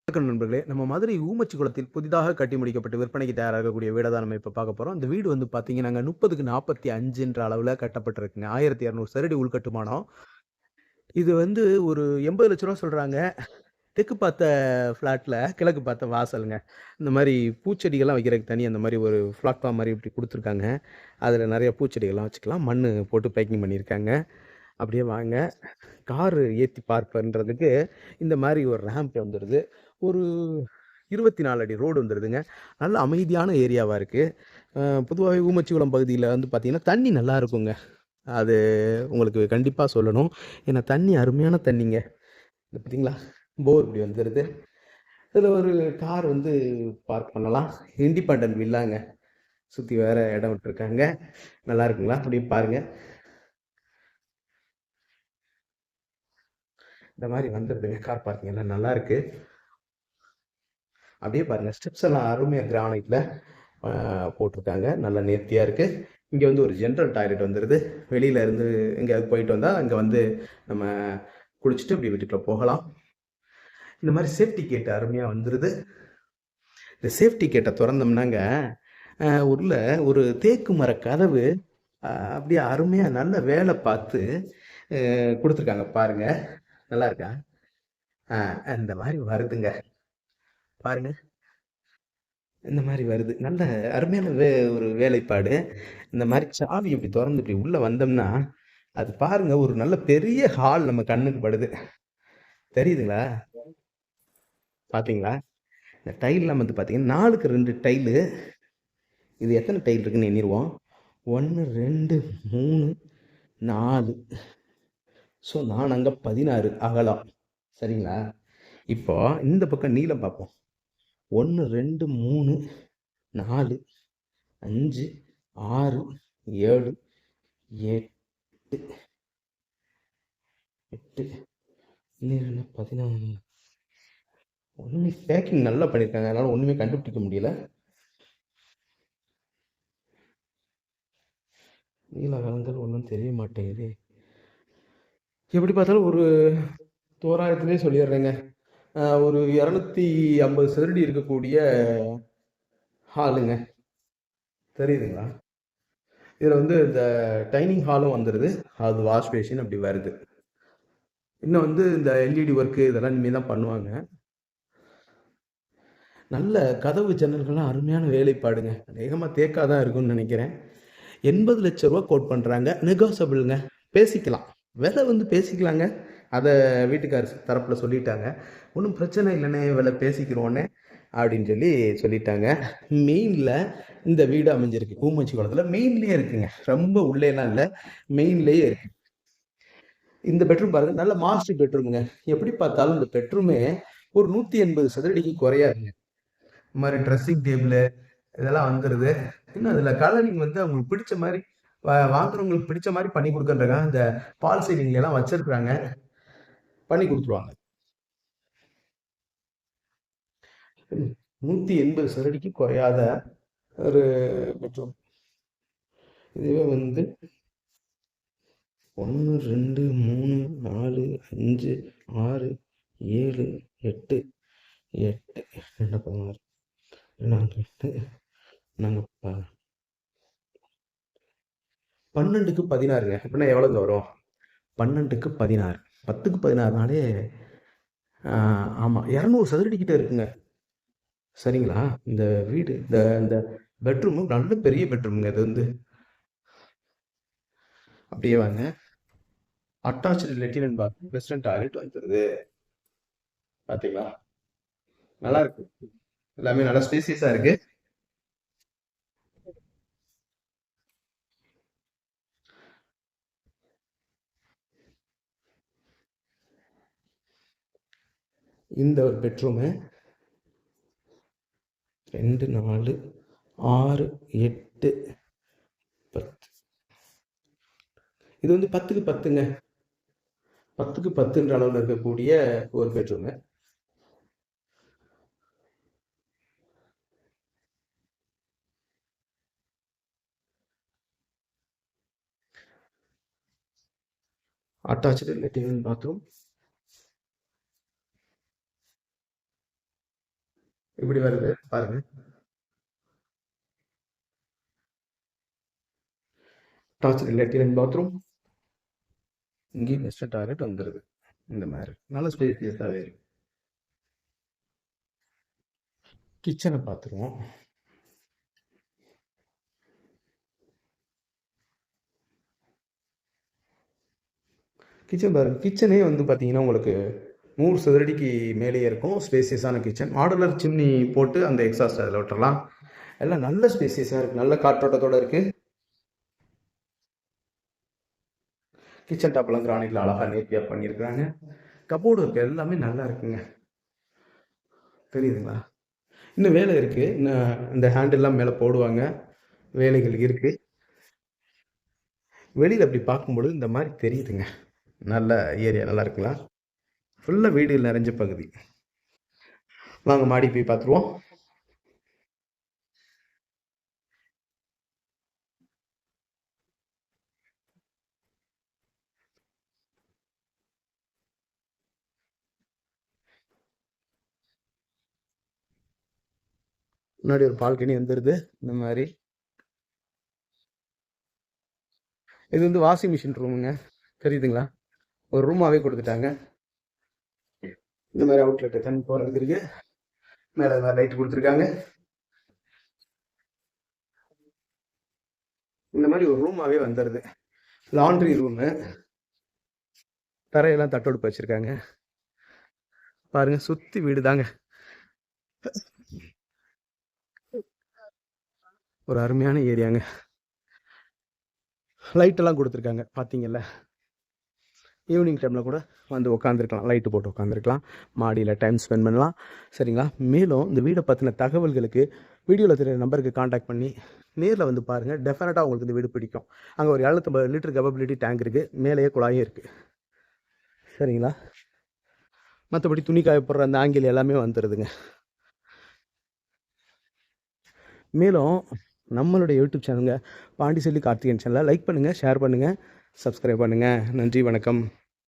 வணக்கம் நண்பர்களே. நம்ம மதுரை ஊமச்சிகுளத்தில் புதிதாக கட்டி முடிக்கப்பட்டு விற்பனைக்கு தயாராகக்கூடிய வீட தான் நம்ம இப்ப பார்க்க போறோம். இந்த வீடு வந்து பார்த்தீங்கன்னாங்க 30க்கு 45ன்ற அளவுல கட்டப்பட்டிருக்குங்க. 1200 சதுரடி உள்கட்டுமானம். இது வந்து ஒரு ரூ. 80,00,000 சொல்றாங்க. தெற்கு பார்த்த ஃப்ளாட்ல கிழக்கு பார்த்த வாசலுங்க. இந்த மாரி பூச்செடிகள்லாம் வைக்கிறதுக்கு தனி அந்த மாரி ஒரு பிளாட்ஃபார்ம் மாரி இப்படி குடுத்துருக்காங்க. அதுல நெறைய பூச்செடிகள்லாம் வச்சுக்கலாம். மண்ணு போட்டு பேக்கிங் பண்ணியிருக்காங்க. அப்படியே வாங்க. காரு ஏத்தி பார்க் பண்றதுக்கு இந்த மாரி ஒரு ரேம்ப் வந்துருது. ஒரு 24 அடி ரோடு வந்துருதுங்க. நல்ல அமைதியான ஏரியாவா இருக்கு. பொதுவாவே ஊமச்சிகுளம் பகுதியில வந்து பார்த்தீங்கன்னா, தண்ணி நல்லா இருக்குங்க. அது உங்களுக்கு கண்டிப்பா சொல்லணும். ஏன்னா தண்ணி அருமையான தண்ணிங்க. இது பார்த்தீங்களா? போர் இப்படி வந்துருது. இதுல ஒரு கார் வந்து பார்க் பண்ணலாம். இண்டிபெண்டன்ட் வில்லாங்க. சுத்தி வேற இடம் விட்டுருக்காங்க. நல்லா இருக்குங்களா? அப்படியே பாருங்க. இந்த மாரி வந்துருதுங்க. கார் பார்க்கிங் எல்லாம் நல்லா இருக்கு. அப்படியே பாருங்க. ஸ்டெப்ஸ் எல்லாம் அருமையா கிரானைட்ல போட்டிருக்காங்க. நல்லா நேர்த்தியா இருக்கு. இங்க வந்து ஒரு ஜெனரல் டாய்லெட் வந்துருது. வெளியில இருந்து எங்கேயாவது போயிட்டு வந்தா, அங்க வந்து நம்ம குளிச்சுட்டு இப்படி வீட்டுக்குள்ள போகலாம். இந்த மாரி சேஃப்டி கேட் அருமையா வந்துருது. இந்த சேஃப்டி கேட்ட தொறந்தோம்னாங்க, உள்ள ஒரு தேக்கு மர கதவு அப்படியே அருமையா நல்ல வேலை பார்த்து குடுத்துருக்காங்க பாருங்க. நல்லா இருக்கா? அ இந்த மாரி வருதுங்க. பாருங்க. இந்த மாரி வருது. நல்ல அருமையான ஒரு வேலைப்பாடு. இந்த மாரி சாவி இப்படி தொறந்து இப்படி உள்ள வந்தோம்னா, அது பாருங்க ஒரு நல்ல பெரிய ஹால் நம்ம கண்ணுக்கு படுது. தெரியுதுங்களா? பார்த்தீங்களா? இந்த டைல்லாம் வந்து பார்த்தீங்கன்னா, 4க்கு 2 டைலு. இது எத்தன டைல் இருக்குன்னு எண்ணிருவோம். 1, 2, 3, 4. ஸோ 4 அங்க 16 அகலம். சரிங்களா? இப்போ இந்த பக்கம் நீளம் பார்ப்போம். 1, 2, 3, 4, 5, 6, 7, 8, 8 இன்னும் 14. ஒண்ணுமே பேக்கிங் நல்லா பண்ணியிருக்காங்க. அதனால ஒண்ணுமே கண்டுபிடிக்க முடியல. நீல அகலங்கள் ஒண்ணும் தெரிய மாட்டேங்குதே. எப்படி பார்த்தாலும் ஒரு தோராயத்திலே சொல்லிடுறேங்க. ஒரு 250 சதுரடி இருக்கக்கூடிய ஹாலுங்க. தெரியுதுங்களா? இதுல வந்து இந்த டைனிங் ஹாலும் வந்துருது. அது வாஷ் பேசின் அப்படி வருது. இன்னும் வந்து இந்த எல்இடி ஒர்க் இதெல்லாம் இனிமே தான் பண்ணுவாங்க. நல்ல கதவு ஜன்னல்கள்லாம் அருமையான வேலைப்பாடுங்க. அநேகமா தேக்கா தான் இருக்கும்னு நினைக்கிறேன். 80,00,000 ரூவா கோட் பண்றாங்க. நெகோஷியபிள்ங்க. பேசிக்கலாம். விலை வந்து பேசிக்கலாங்க. அத வீட்டுக்கார் தரப்புல சொல்லிட்டாங்க. ஒண்ணும் பிரச்சனை இல்லண்ணே, விலை பேசிக்கிறோண்ணே அப்படின்னு சொல்லி சொல்லிட்டாங்க. மெயின்ல இந்த வீடு அமைஞ்சிருக்கு. ஊமச்சி குளத்துல மெயின்லயே இருக்குங்க. ரொம்ப உள்ளேலாம் இல்ல. மெயின்லயே இருக்கு. இந்த பெட்ரூம் பாருங்க. நல்ல மாஸ்டர் பெட்ரூம்ங்க. எப்படி பார்த்தாலும் இந்த பெட்ரூமே ஒரு 180 சதுரடிக்கு குறையாதுங்க. இந்த மாதிரி ட்ரெஸ்ஸிங் டேபிள் இதெல்லாம் வந்துருது. இன்னும் அதுல கலரிங் வந்து அவங்களுக்கு பிடிச்ச மாதிரி வாங்குறவங்களுக்கு பிடிச்ச மாதிரி பண்ணி கொடுக்கன்றக்காக இந்த பால் சீலிங்ல எல்லாம் வச்சிருக்காங்க. பண்ணி கொடுத்துருவாங்க. 180 சதுரடிக்கு குறையாத ஒரு பெட்ரூம். இதுவே வந்து 1, 2, 3, 4, 5, 6, 7, 8, 8, 2, 16, 2, 8, நாங்க 12க்கு 16ங்க. அப்படின்னா எவ்வளவு வரும்? 12க்கு 16. 10க்கு 16னாலே ஆமா 200 சதுரடி கிட்ட இருக்குங்க. சரிங்களா? இந்த வீடு இந்த இந்த பெட்ரூம் நல்ல பெரிய பெட்ரூம்ங்க. இது வந்து அப்படியே வாங்க. Attached latrine and bathroom western toilet வந்துருது. பாத்தீங்களா? நல்லா இருக்கு. எல்லாமே நல்லா ஸ்பேசியஸா இருக்கு. இந்த ஒரு பெட்ரூமு 2, 4, 6, 8, 10. இது வந்து 10க்கு 10ங்க. 10க்கு 10ன்ற அளவுல இருக்கக்கூடிய ஒரு bedroom. Attached latrine and bathroom. இப்படி வருது பாருங்க. டார்ச் லெட்டின் பாத்ரூம். இங்கேயும் வெஸ்டர்ன் டாய்லெட் வந்துருது. இந்த மாதிரி நல்ல ஸ்பேசியஸாகவே இருக்கு. கிச்சனை பார்த்துருவோம். கிச்சன் பாருங்க. கிச்சனே வந்து பார்த்தீங்கன்னா உங்களுக்கு 100 சதுரடிக்கு மேலேயே இருக்கும். ஸ்பேசியஸான கிச்சன். மாடுலர் சிம்னி போட்டு அந்த எக்ஸாஸ்ட் அதில் விட்டுறலாம். எல்லாம் நல்ல ஸ்பேசியஸாக இருக்குது. நல்ல காற்றோட்டத்தோடு இருக்குது. கிச்சன் டாப்லாம் கிரானைட்ல அழகாக நேர்த்தியாக பண்ணியிருக்கிறாங்க. கபோர்டு இருக்கு, எல்லாமே நல்லா இருக்குங்க. தெரியுதுங்களா? இன்னும் வேலை இருக்குது. இன்னும் இந்த ஹேண்டெல்லாம் மேலே போடுவாங்க. வேலைகள் இருக்குது. வெளியில் அப்படி பார்க்கும்பொழுது இந்த மாதிரி தெரியுதுங்க. நல்ல ஏரியா நல்லா இருக்குங்களா? ஃபுல்லாக வீடு நிறைஞ்ச பகுதி. வாங்க மாடி போய் பார்த்துருவோம். முன்னாடி ஒரு பால்கனி வந்துடுது. இந்த மாதிரி இது வந்து வாஷிங் மிஷின் ரூமுங்க. தெரியுதுங்களா? ஒரு ரூமாவே கொடுத்துட்டாங்க. இந்த மாதிரி அவுட்லெட் தண்ணி போகிறதுக்கு இருக்கு. மேலே லைட் கொடுத்துருக்காங்க. இந்த மாதிரி ஒரு ரூமாவே வந்துடுது. Laundry room. தரையெல்லாம் தட்டொடுப்பு வச்சிருக்காங்க. பாருங்க, சுத்தி வீடு தாங்க. ஒரு அருமையான ஏரியாங்க. லைட்டெல்லாம் கொடுத்துருக்காங்க பார்த்தீங்கல்ல. ஈவினிங் டைமில் கூட வந்து உட்காந்துருக்கலாம். லைட்டு போட்டு உட்காந்துருக்கலாம். மாடியில் டைம் ஸ்பெண்ட் பண்ணலாம். சரிங்களா? மேலும் இந்த வீடை பற்றின தகவல்களுக்கு வீடியோவில் தெரியுற நம்பருக்கு காண்டாக்ட் பண்ணி நேரில் வந்து பாருங்கள். டெஃபினட்டாக உங்களுக்கு இந்த வீடு பிடிக்கும். அங்கே ஒரு 750 லிட்டர் கெப்பபிலிட்டி டேங்க் இருக்குது. மேலேயே குழாயும் இருக்குது. சரிங்களா? மற்றபடி துணி காய போடுற அந்த ஆங்கில் எல்லாமே வந்துடுதுங்க. மேலும் நம்மளுடைய யூடியூப் சேனலுங்க பாண்டிச்செல்வி கார்த்திகேயன் சேனலை லைக் பண்ணுங்கள், ஷேர் பண்ணுங்கள், சப்ஸ்கிரைப் பண்ணுங்கள். நன்றி, வணக்கம்.